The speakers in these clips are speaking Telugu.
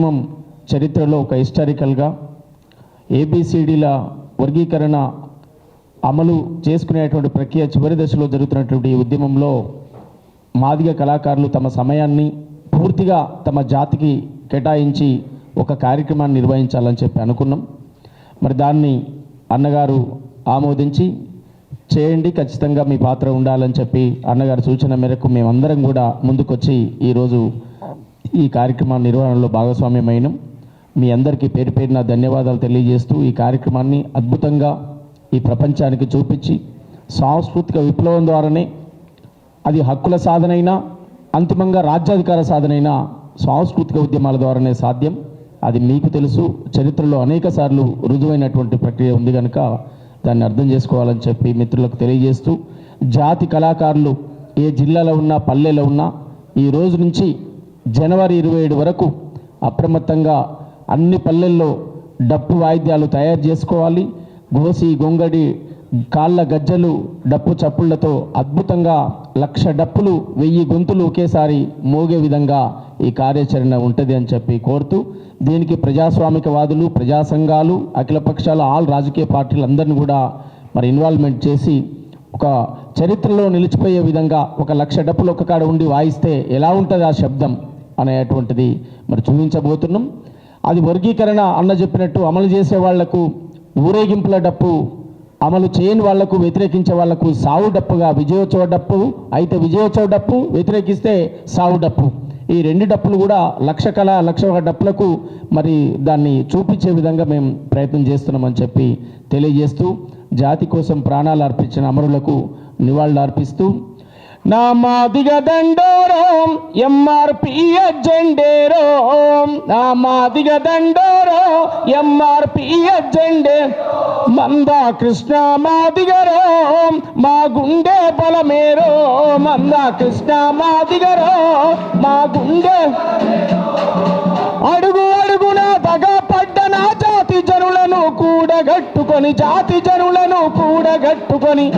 ఉద్యమం చరిత్రలో ఒక హిస్టారికల్గా ఏబిసిడీల వర్గీకరణ అమలు చేసుకునేటువంటి ప్రక్రియ చివరి దశలో జరుగుతున్నటువంటి ఈ ఉద్యమంలో మాదిగ కళాకారులు తమ సమయాన్ని పూర్తిగా తమ జాతికి కేటాయించి ఒక కార్యక్రమాన్ని నిర్వహించాలని చెప్పి అనుకున్నాం. మరి దాన్ని అన్నగారు ఆమోదించి చేయండి, ఖచ్చితంగా మీ పాత్ర ఉండాలని చెప్పి అన్నగారి సూచన మేరకు మేమందరం కూడా ముందుకొచ్చి ఈరోజు ఈ కార్యక్రమం నిర్వహణలో భాగస్వామ్యమైనం. మీ అందరికీ పేరు పేరున ధన్యవాదాలు తెలియజేస్తూ ఈ కార్యక్రమాన్ని అద్భుతంగా ఈ ప్రపంచానికి చూపించి సాంస్కృతిక విప్లవం ద్వారానే అది హక్కుల సాధనైనా అంతిమంగా రాజ్యాధికార సాధనైనా సాంస్కృతిక ఉద్యమాల ద్వారానే సాధ్యం. అది మీకు తెలుసు, చరిత్రలో అనేక సార్లు రుజువైనటువంటి ప్రక్రియ ఉంది కనుక దాన్ని అర్థం చేసుకోవాలని చెప్పి మిత్రులకు తెలియజేస్తూ, జాతి కళాకారులు ఏ జిల్లాలో ఉన్నా పల్లెలో ఉన్నా ఈ రోజు నుంచి జనవరి 27 వరకు అప్రమత్తంగా అన్ని పల్లెల్లో డప్పు వాయిద్యాలు తయారు చేసుకోవాలి. గోసి గొంగడి కాళ్ళ గజ్జలు డప్పు చప్పుళ్లతో అద్భుతంగా 1,00,000 డప్పులు 1000 గొంతులు ఒకేసారి మోగే విధంగా ఈ కార్యాచరణ ఉంటుంది అని చెప్పి కోరుతూ, దీనికి ప్రజాస్వామికవాదులు, ప్రజా సంఘాలు, అఖిల పక్షాలు, ఆల్ రాజకీయ పార్టీలు అందరినీ కూడా మరి ఇన్వాల్వ్మెంట్ చేసి ఒక చరిత్రలో నిలిచిపోయే విధంగా 1,00,000 డప్పులు ఒక కాడ ఉండి వాయిస్తే ఎలా ఉంటుంది ఆ శబ్దం అనేటువంటిది మరి చూపించబోతున్నాం. అది వర్గీకరణ అన్న చెప్పినట్టు అమలు చేసే వాళ్లకు ఊరేగింపుల డప్పు, అమలు చేయని వాళ్లకు వ్యతిరేకించే వాళ్లకు సావు డప్పుగా విజయోత్సవ డప్పు అయితే విజయోత్సవ డప్పు, వ్యతిరేకిస్తే సావు డప్పు, ఈ 2 డప్పులు కూడా 1,00,000 డప్పులకు మరి దాన్ని చూపించే విధంగా మేము ప్రయత్నం చేస్తున్నామని చెప్పి తెలియజేస్తూ, జాతి కోసం ప్రాణాలు అర్పించిన అమరులకు నివాళులు అర్పిస్తూ, నా మాదిగ దండోరో ఎంఆర్పి జెండేరో, నా మాదిగ దండోరో ఎంఆర్పి జెండే, మందా కృష్ణ మాదిగరో మా గుండె బలమేరో, మందా కృష్ణ మాదిగరో మా గుండె, అడుగు అడుగున దగపడ్డ నా జాతి జనులను కూడగట్టుకొని, జాతి జనులను కూడగట్టుకొని,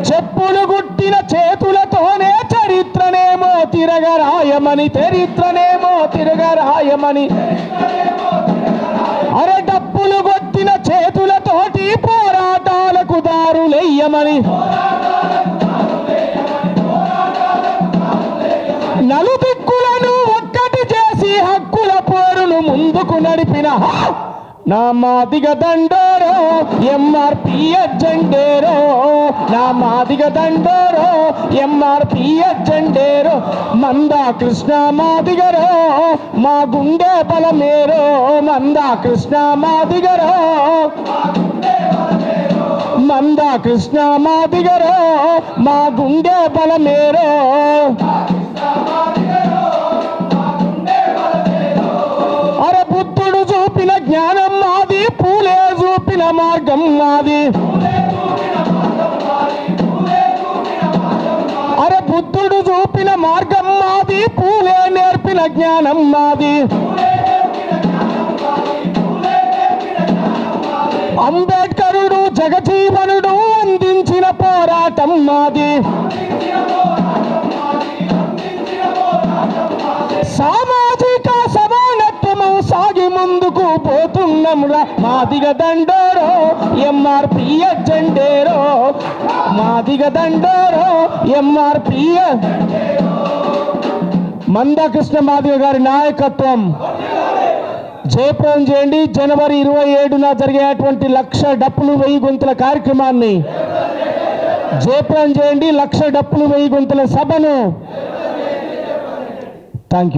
చెప్పులు గుట్టిన చేతులతోనే చరిత్రనేమో తిరగరాయమని, చరిత్రనేమో తిరగరాయమని, అరే డప్పులు కొట్టిన చేతులతోటి పోరాటాలకు దారులెయ్యమని, నలుదిక్కులను ఒక్కటి చేసి హక్కుల పోరును ముందుకు నడిపిన నా మాదిగ దండోరో ఎంఆర్పి జెండేరో, నా మాదిగ దండోరో ఎంఆర్పి జెండేరో, మందా కృష్ణ మాదిగరో మా గుండె బలమేరో, మందా కృష్ణ మాదిగరో, మందా కృష్ణ మాదిగరో మా గుండె బలమేరో, అరే బుద్ధుడు చూపిన జ్ఞానం మాది, పూలే చూపిన మార్గం మాది, అరే బుద్ధుడు చూపిన మార్గం మాది, పూలే నేర్పిన జ్ఞానం మాది, అంబేద్కరుడు జగజీవనుడు అందించిన పోరాటం మాది, సామాజిక సమానత్వము సాగి ముందుకు పోతున్నాంరా, మాదిగ దండోరో ఎంఆర్పి జెండేరో, మాదిగ దండోరో ఎంఆర్పి. మందా కృష్ణ మాదిగ గారి నాయకత్వం జయప్రదం చేయండి. జనవరి 27న జరిగేటువంటి 1,00,000 డప్పులు 1000 గొంతుల కార్యక్రమాన్ని జయప్రదం చేయండి. 1,00,000 డప్పులు 1000 గొంతుల సభను. Thank you.